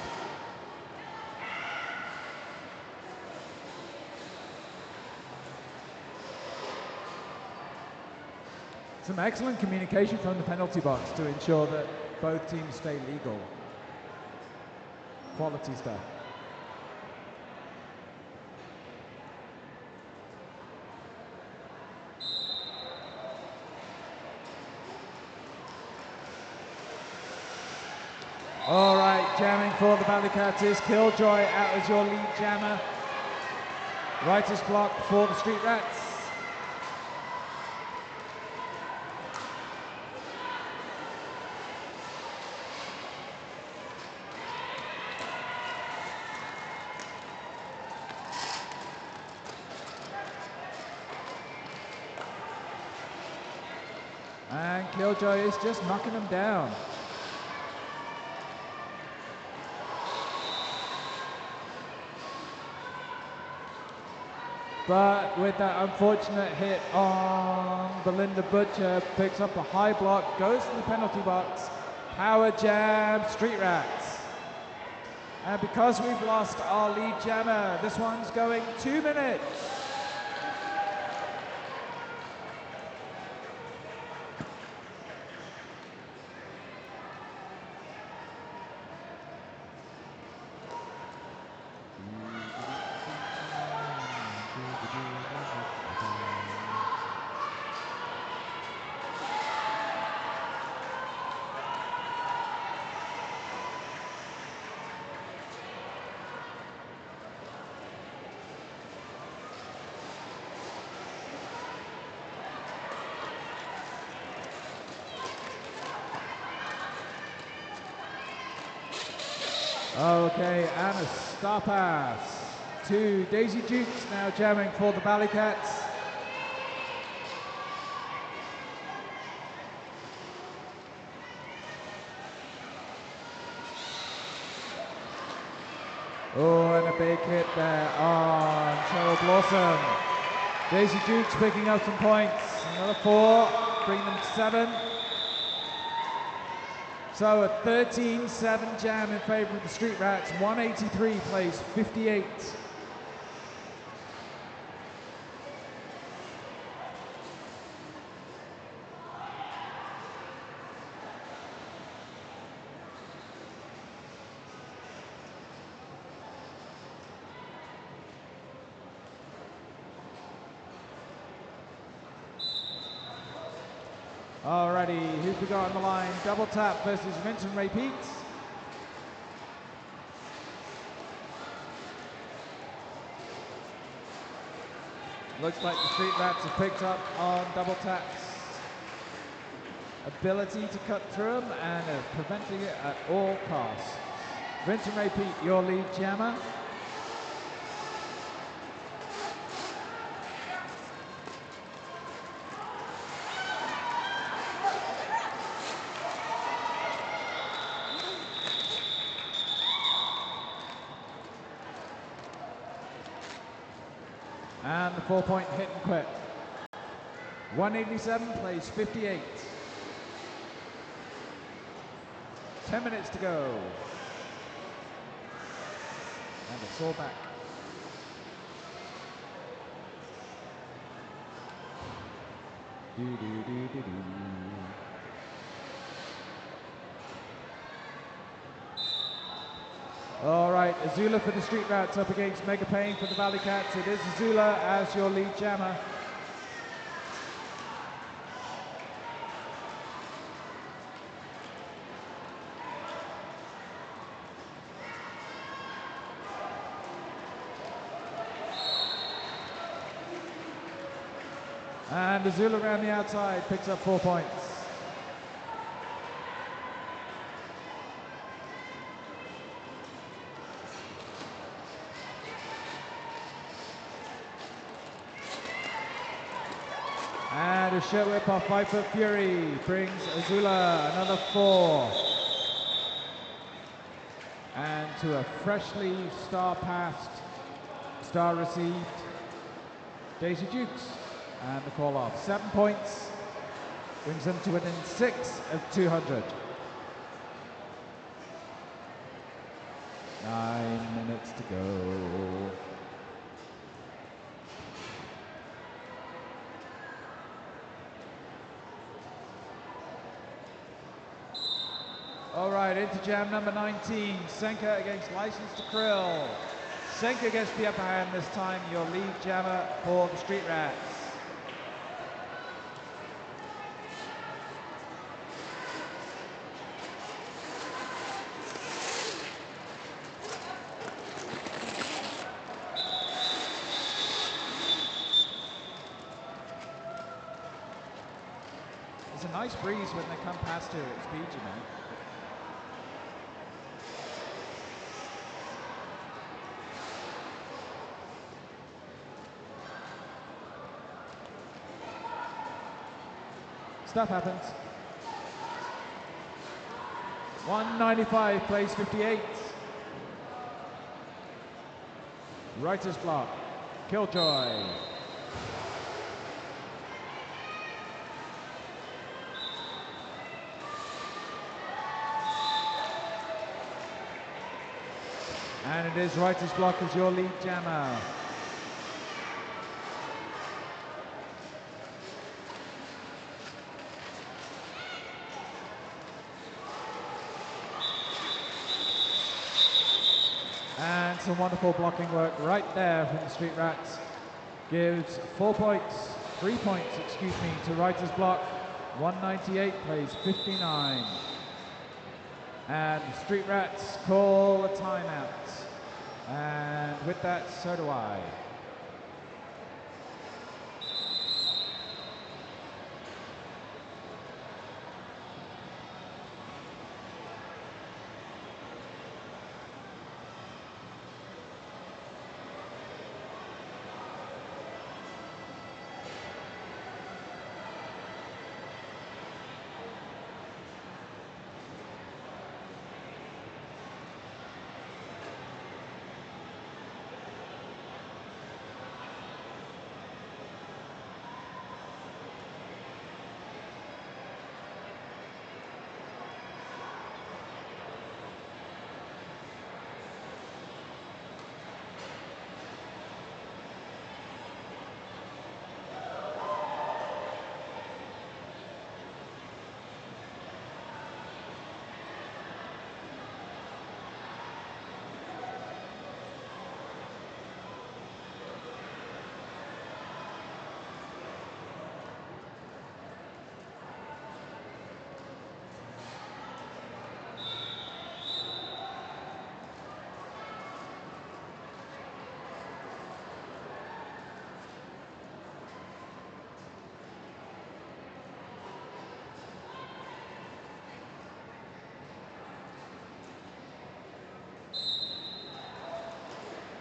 Some excellent communication from the penalty box to ensure that both teams stay legal. Quality stuff. All right, jamming for the Valley Cats is Killjoy out as your lead jammer. Writer's block for the Street Rats. And Killjoy is just knocking them down. But with that unfortunate hit on Belinda Butcher, picks up a high block, goes to the penalty box, power jam, Street Rats. And because we've lost our lead jammer, this one's going 2 minutes. Okay, and a star pass to Daisy Dukes, now jamming for the Ballycats. Oh, and a big hit there on Cheryl Blossom. Daisy Dukes picking up some points. Another 4, bringing them to 7. So a 13-7 jam in favor of the Street Rats. 183 plays 58. Alrighty, who've we got on the line? Double Tap versus rinse and repeat. Looks like the Street Rats have picked up on Double Tap's ability to cut through them and are preventing it at all costs. Rinse and repeat, your lead jammer. And the 4-point hit and quit. 187 plays 58. 10 minutes to go. And it's all back. Do, do, do, do, do. All right, Azula for the Street Rats up against Mega Pain for the Valley Cats. It is Azula as your lead jammer. And Azula around the outside picks up 4 points. And a shirt whip off 5 Foot Fury brings Azula another 4. And to a freshly star passed, star received, Daisy Dukes. And the call off. 7 points brings them to within 6 of 200. 9 minutes to go. All right, into jam number 19. Senka against License to Krill. Senka gets the upper hand this time, your lead jammer for the Street Rats. It's a nice breeze when they come past her at speed, you know. Stuff happens. 195 plays 58. Writer's block. Killjoy. And it is Writer's block as your lead jammer. And some wonderful blocking work right there from the Street Rats. Gives 4 points, 3 points, excuse me, to Writer's block. 198 plays 59. And the Street Rats call a timeout. And with that, so do I.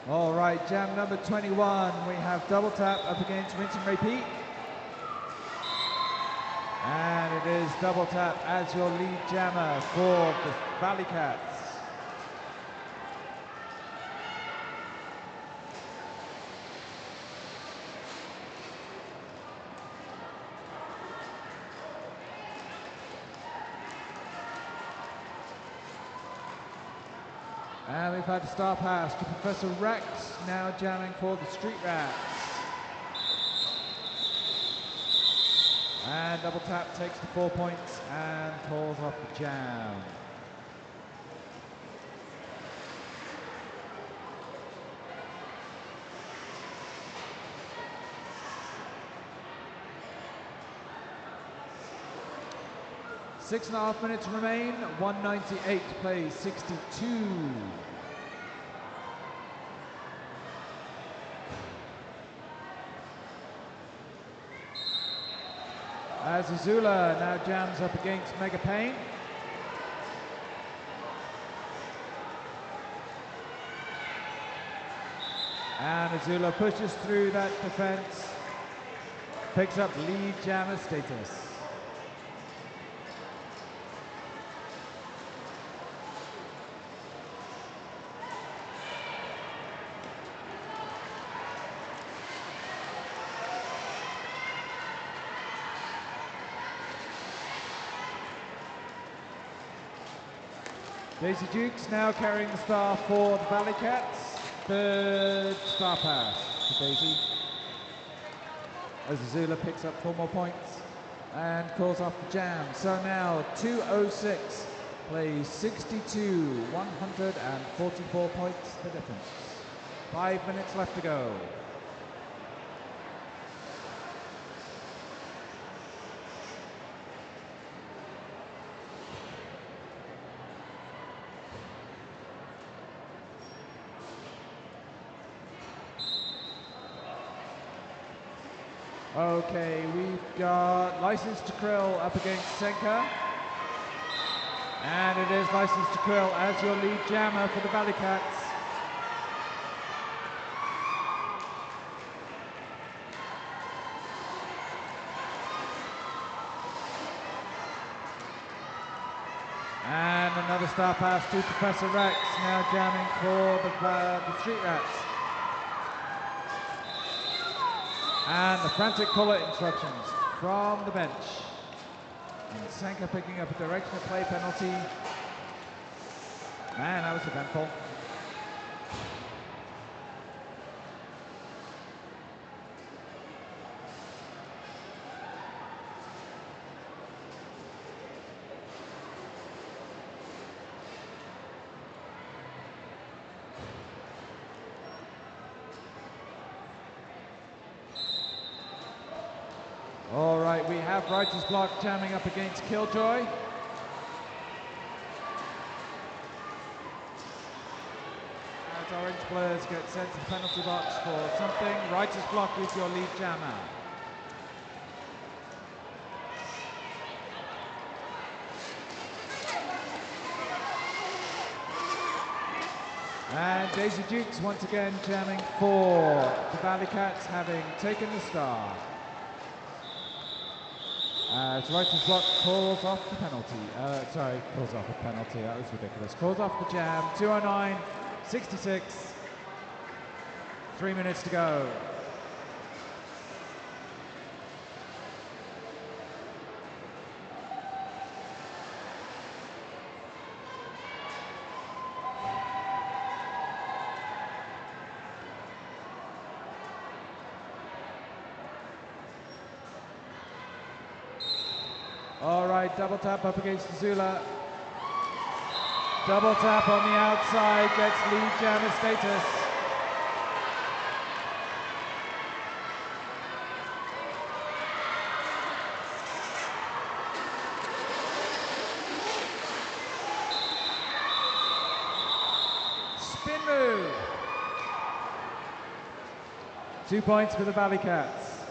All right, jam number 21, we have double tap up against rinse and repeat. And it is double tap as your lead jammer for the Valley Cats. And we've had a star pass to Professor Rex, now jamming for the Street Rats. And double tap takes the 4 points and calls off the jam. Six and a half minutes remain, 198 plays 62. As Azula now jams up against Mega Pain. And Azula pushes through that defense, picks up lead jammer status. Daisy Dukes now carrying the star for the Valley Cats. Third star pass to Daisy. As Azula picks up 4 more points and calls off the jam. So now 206 plays 62, 144 points the difference. 5 minutes left to go. Okay, we've got License to Krill up against Senka. And it is License to Krill as your lead jammer for the Valley Cats. And another star pass to Professor Rex, now jamming for the Street Rats. And the frantic puller instructions from the bench. And Senka picking up a directional play penalty. Man, that was eventful. All right, we have Righteous Block jamming up against Killjoy. As Orange players get sent to the penalty box for something, Righteous Block is your lead jammer. And Daisy Dukes once again jamming for the Valley Cats, having taken the star. As Righteous Block calls off the penalty. Calls off a penalty. That was ridiculous. Calls off the jam. 209-66. 3 minutes to go. All right, double tap up against Azula. Double tap on the outside, gets lead jammer status. Spin move. 2 points for the Valley Cats,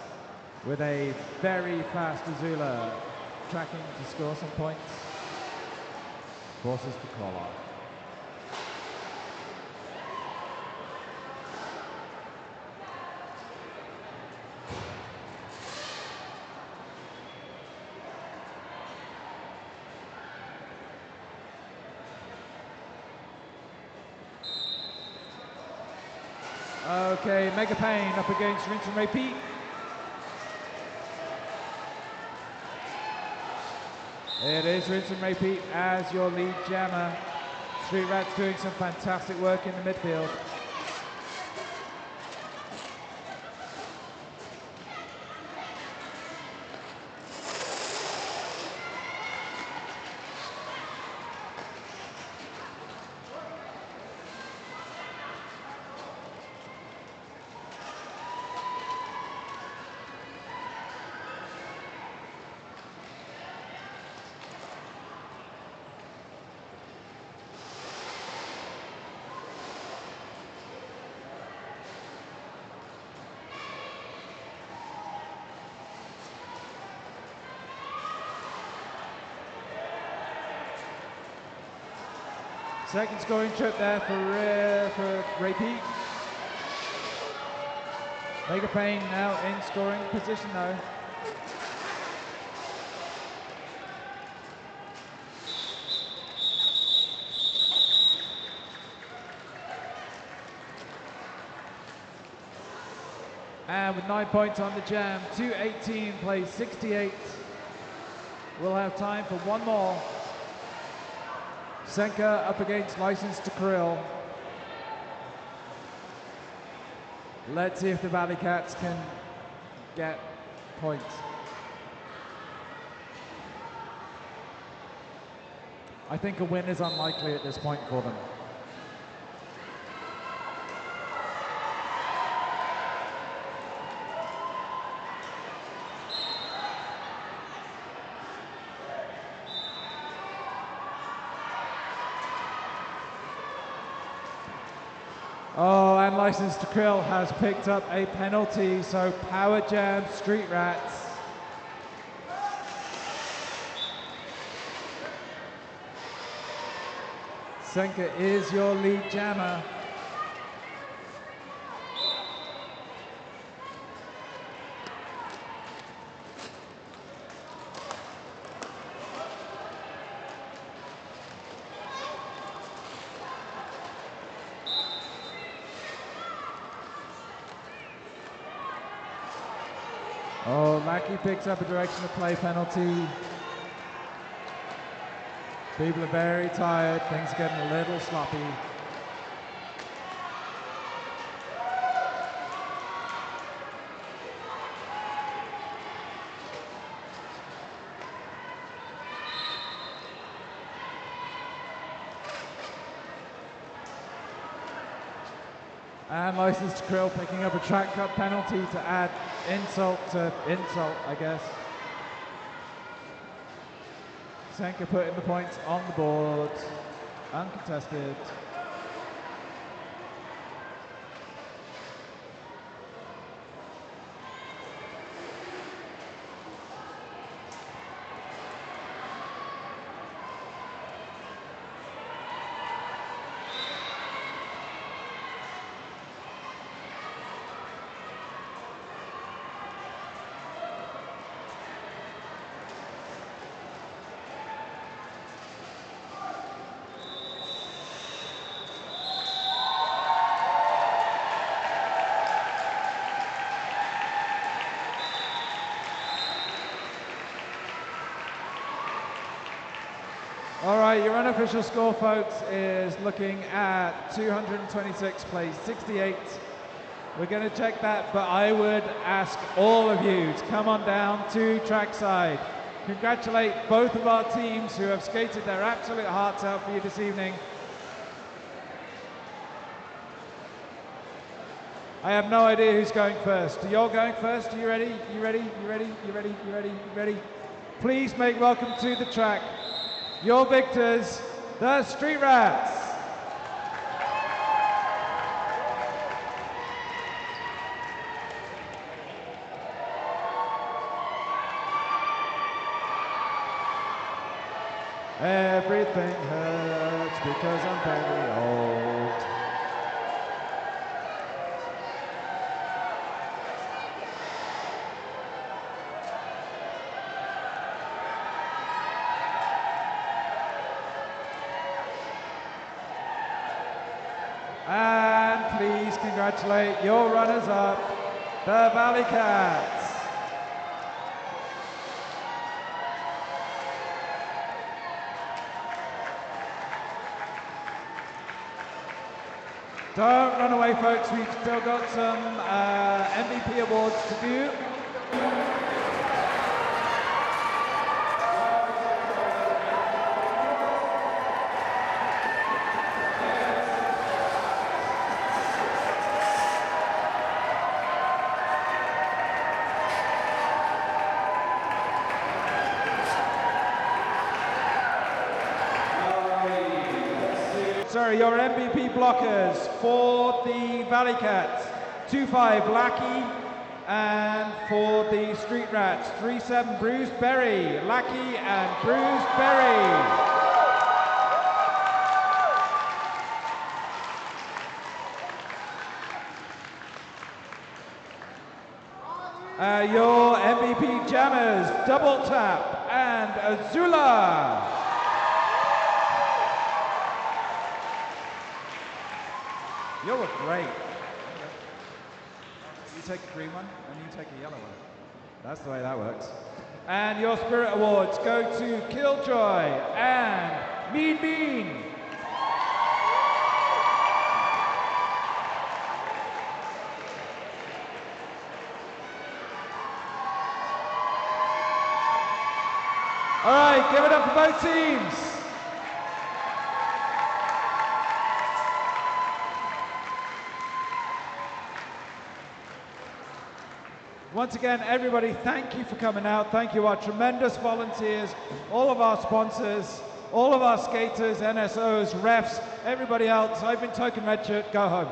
with a very fast Azula tracking to score some points. Forces the call off. Okay, Mega Pain up against Rinse and Repeat. It is Rinse and Repeat as your lead jammer. Street Rats doing some fantastic work in the midfield. Second scoring trip there for Repeat. Mega Pain now in scoring position though. And with 9 points on the jam, 2:18 plays 68. We'll have time for one more. Senka up against License to Krill. Let's see if the Valley Cats can get points. I think a win is unlikely at this point for them. Oh, and License to Krill has picked up a penalty, so Power Jam Street Rats. Senka is your lead jammer. Oh, Lackey picks up a direction of play penalty. People are very tired, things are getting a little sloppy. And License to Krill picking up a track cut penalty to add insult to insult, I guess. Senka putting the points on the board, uncontested. All right, your unofficial score, folks, is looking at 226 plays 68. We're going to check that, but I would ask all of you to come on down to trackside. Congratulate both of our teams who have skated their absolute hearts out for you this evening. I have no idea who's going first. Are you all going first? Are you ready? You ready? You ready? You ready? You ready? You ready? Please make welcome to the track your victors, the Street Rats. Everything hurts because I'm very old. And please congratulate congratulate your runners-up, the Valley Cats. Don't run away, folks. We've still got some MVP awards to do. Sorry, your MVP blockers for the Valley Cats, 2-5 Lackey, and for the Street Rats, 3-7 Bruised Berry, Lackey and Bruised Berry. Your MVP jammers, Double Tap and Azula. You look great. You take a green one and you take a yellow one. That's the way that works. And your Spirit Awards go to Killjoy and Mean Bean. All right, give it up for both teams. Once again, everybody, thank you for coming out. Thank you, our tremendous volunteers, all of our sponsors, all of our skaters, NSOs, refs, everybody else. I've been Token Redshirt. Go home.